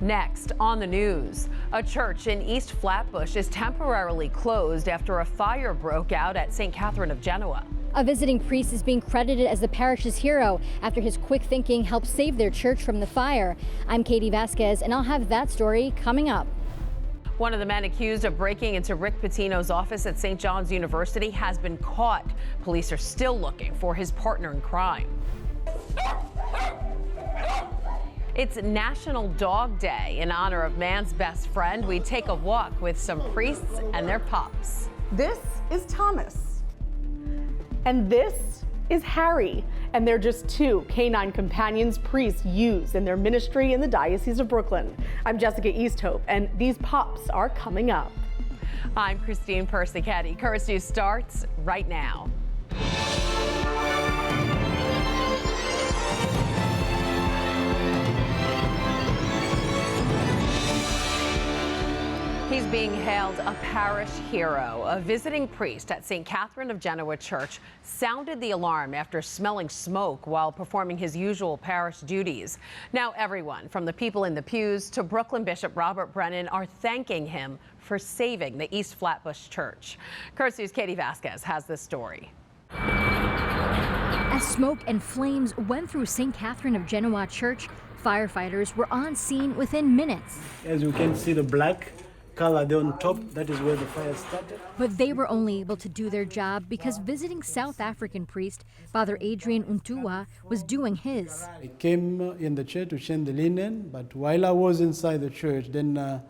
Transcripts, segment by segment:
Next on the news, a church in East Flatbush is temporarily closed after a fire broke out at St. Catherine of Genoa. A visiting priest is being credited as the parish's hero after his quick thinking helped save their church from the fire. I'm Katie Vasquez, and I'll have that story coming up. One of the men accused of breaking into Rick Pitino's office at St. John's University has been caught. Police are still looking for his partner in crime. It's National Dog Day. In honor of man's best friend, we take a walk with some priests and their pups. This is Thomas. And this is Harry. And they're just two canine companions priests use in their ministry in the Diocese of Brooklyn. I'm Jessica Easthope, and these pups are coming up. I'm Christine Persichetti. Currents News starts right now. He's being hailed a parish hero. A visiting priest at St. Catherine of Genoa Church sounded the alarm after smelling smoke while performing his usual parish duties. Now everyone, from the people in the pews to Brooklyn Bishop Robert Brennan, are thanking him for saving the East Flatbush Church. Currents News' Katie Vasquez has this story. As smoke and flames went through St. Catherine of Genoa Church, firefighters were on scene within minutes. As you can see, the black color there on top, that is where the fire started. But they were only able to do their job because visiting South African priest Father Adrian Untua was doing his. I came in the church to change the linen, but while I was inside the church, then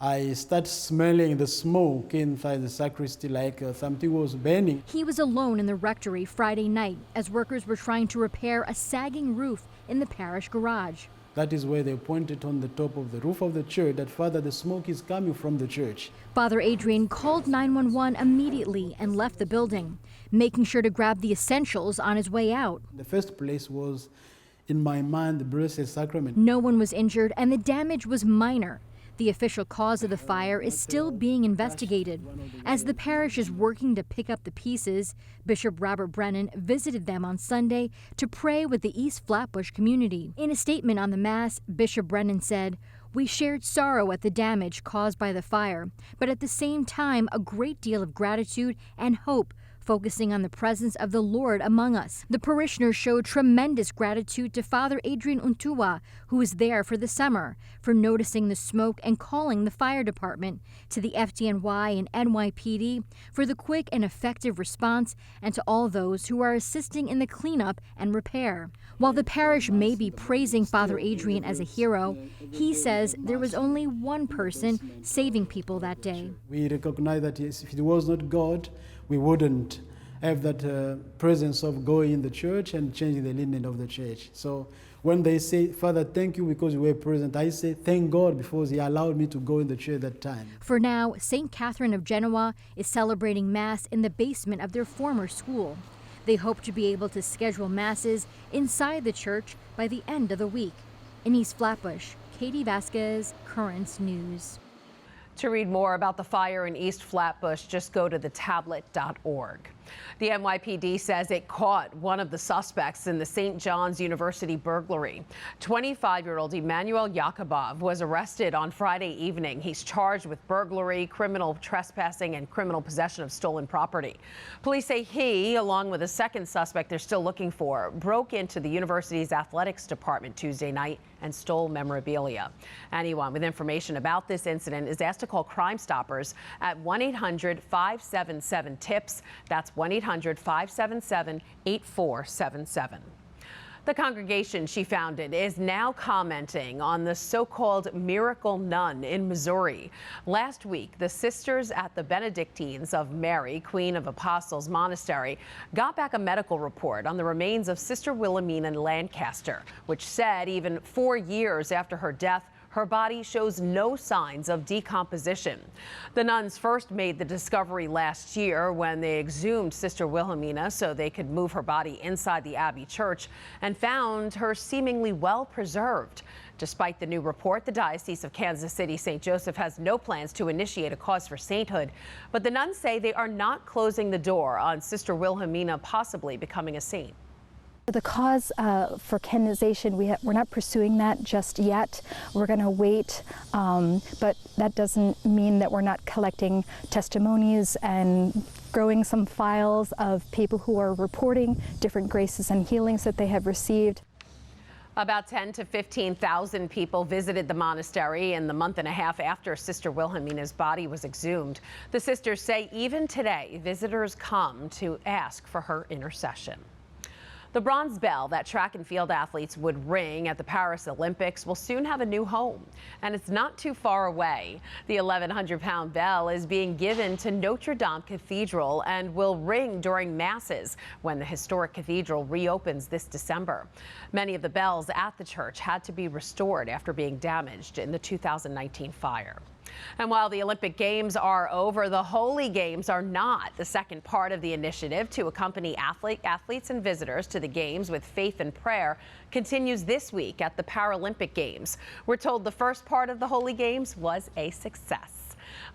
I started smelling the smoke inside the sacristy like something was burning. He was alone in the rectory Friday night as workers were trying to repair a sagging roof in the parish garage. That is where they pointed on the top of the roof of the church that, Father, the smoke is coming from the church. Father Adrian called 911 immediately and left the building, making sure to grab the essentials on his way out. The first place was, in my mind, the Blessed Sacrament. No one was injured and the damage was minor. The official cause of the fire is still being investigated. As the parish is working to pick up the pieces, Bishop Robert Brennan visited them on Sunday to pray with the East Flatbush community. In a statement on the Mass, Bishop Brennan said, "We shared sorrow at the damage caused by the fire, but at the same time a great deal of gratitude and hope, focusing on the presence of the Lord among us." The parishioners showed tremendous gratitude to Father Adrian Untua, who was there for the summer, for noticing the smoke and calling the fire department, to the FDNY and NYPD for the quick and effective response, and to all those who are assisting in the cleanup and repair. While the parish may be praising Father Adrian as a hero, he says there was only one person saving people that day. We recognize that if it was not God, we wouldn't have that presence of going in the church and changing the linen of the church. So when they say, "Father, thank you because you were present," I say, thank God because he allowed me to go in the church that time. For now, St. Catherine of Genoa is celebrating Mass in the basement of their former school. They hope to be able to schedule Masses inside the church by the end of the week. In East Flatbush, Katie Vasquez, Currents News. To read more about the fire in East Flatbush, just go to thetablet.org. The NYPD says it caught one of the suspects in the St. John's University burglary. 25-year-old Emmanuel Yakubov was arrested on Friday evening. He's charged with burglary, criminal trespassing, and criminal possession of stolen property. Police say he, along with a second suspect they're still looking for, broke into the university's athletics department Tuesday night and stole memorabilia. Anyone with information about this incident is asked to call Crime Stoppers at 1-800-577-TIPS. That's 1-800-577-8477. The congregation she founded is now commenting on the so-called miracle nun in Missouri. Last week, the sisters at the Benedictines of Mary, Queen of Apostles Monastery, got back a medical report on the remains of Sister Wilhelmina Lancaster, which said even 4 years after her death, her body shows no signs of decomposition. The nuns first made the discovery last year when they exhumed Sister Wilhelmina so they could move her body inside the Abbey Church and found her seemingly well preserved. Despite the new report, the Diocese of Kansas City St. Joseph has no plans to initiate a cause for sainthood, but the nuns say they are not closing the door on Sister Wilhelmina possibly becoming a saint. The cause for canonization, we're not pursuing that just yet. We're going to wait, but that doesn't mean that we're not collecting testimonies and growing some files of people who are reporting different graces and healings that they have received. About 10 to 15,000 people visited the monastery in the month and a half after Sister Wilhelmina's body was exhumed. The sisters say even today, visitors come to ask for her intercession. The bronze bell that track and field athletes would ring at the Paris Olympics will soon have a new home, and it's not too far away. The 1,100-pound bell is being given to Notre Dame Cathedral and will ring during masses when the historic cathedral reopens this December. Many of the bells at the church had to be restored after being damaged in the 2019 fire. And while the Olympic Games are over, the Holy Games are not. The second part of the initiative to accompany athletes and visitors to the Games with faith and prayer continues this week at the Paralympic Games. We're told the first part of the Holy Games was a success.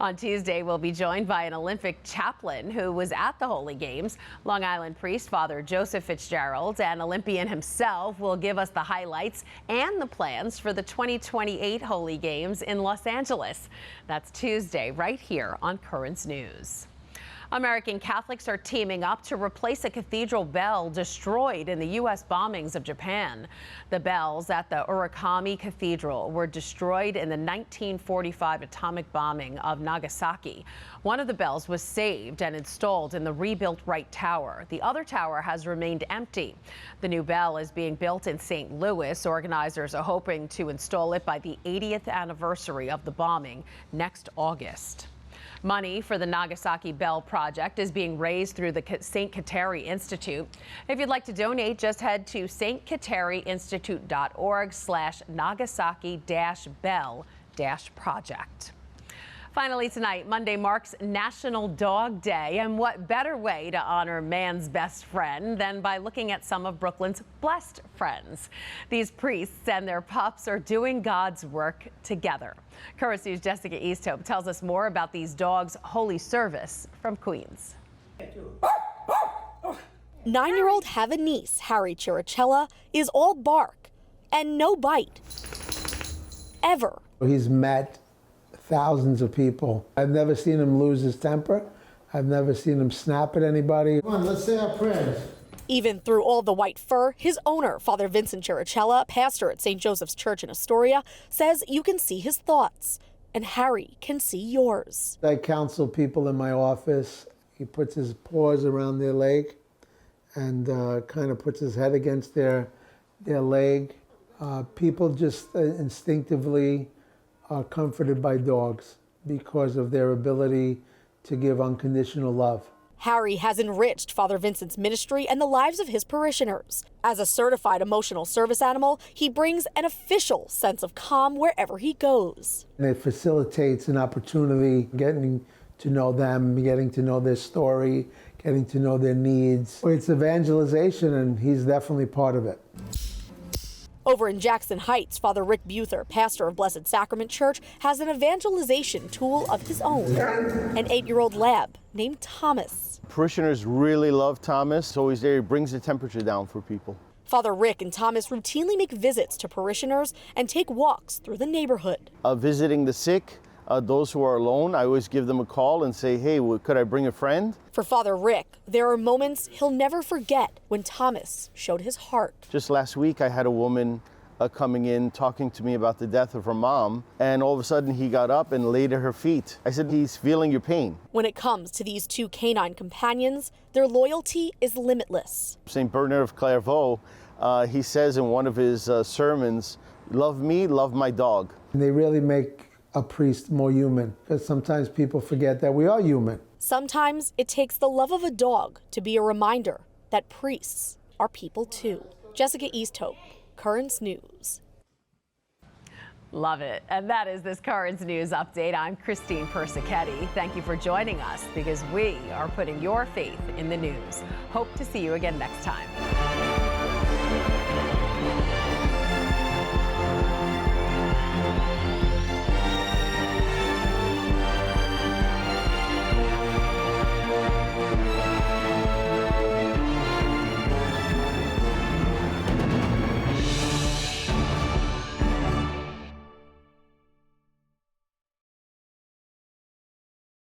On Tuesday, we'll be joined by an Olympic chaplain who was at the Holy Games. Long Island priest Father Joseph Fitzgerald, an Olympian himself, will give us the highlights and the plans for the 2028 Holy Games in Los Angeles. That's Tuesday, right here on Currents News. American Catholics are teaming up to replace a cathedral bell destroyed in the U.S. bombings of Japan. The bells at the Urakami Cathedral were destroyed in the 1945 atomic bombing of Nagasaki. One of the bells was saved and installed in the rebuilt Wright Tower. The other tower has remained empty. The new bell is being built in St. Louis. Organizers are hoping to install it by the 80th anniversary of the bombing next August. Money for the Nagasaki Bell project is being raised through the St. Kateri Institute. If you'd like to donate, just head to stkateriinstitute.org/Nagasaki-Bell-project. Finally tonight, Monday marks National Dog Day, and what better way to honor man's best friend than by looking at some of Brooklyn's blessed friends. These priests and their pups are doing God's work together. Currents News' Jessica Easthope tells us more about these dogs' holy service from Queens. 9-year-old Havanese Harry Chiricella is all bark and no bite. Ever. He's met thousands of people. I've never seen him lose his temper. I've never seen him snap at anybody. Come on, let's say our prayers. Even through all the white fur, his owner, Father Vincent Chiricella, pastor at St. Joseph's Church in Astoria, says you can see his thoughts, and Harry can see yours. I counsel people in my office. He puts his paws around their leg and kind of puts his head against their leg. People just instinctively are comforted by dogs because of their ability to give unconditional love. Harry has enriched Father Vincent's ministry and the lives of his parishioners. As a certified emotional service animal, he brings an official sense of calm wherever he goes. And it facilitates an opportunity, getting to know them, getting to know their story, getting to know their needs. It's evangelization, and he's definitely part of it. Over in Jackson Heights, Father Rick Pitino, pastor of Blessed Sacrament Church, has an evangelization tool of his own, an 8-year-old lab named Thomas. Parishioners really love Thomas. Always there, he brings the temperature down for people. Father Rick and Thomas routinely make visits to parishioners and take walks through the neighborhood. Visiting the sick, those who are alone, I always give them a call and say, hey, could I bring a friend? For Father Rick, there are moments he'll never forget when Thomas showed his heart. Just last week, I had a woman coming in talking to me about the death of her mom, and all of a sudden he got up and laid at her feet. I said, he's feeling your pain. When it comes to these two canine companions, their loyalty is limitless. St. Bernard of Clairvaux, he says in one of his sermons, love me, love my dog. And they really make a priest more human, because sometimes people forget that we are human. Sometimes it takes the love of a dog to be a reminder that priests are people too. Jessica Easthope, Currents News. Love it. And that is this Currents News update. I'm Christine Persichetti. Thank you for joining us, because we are putting your faith in the news. Hope to see you again next time.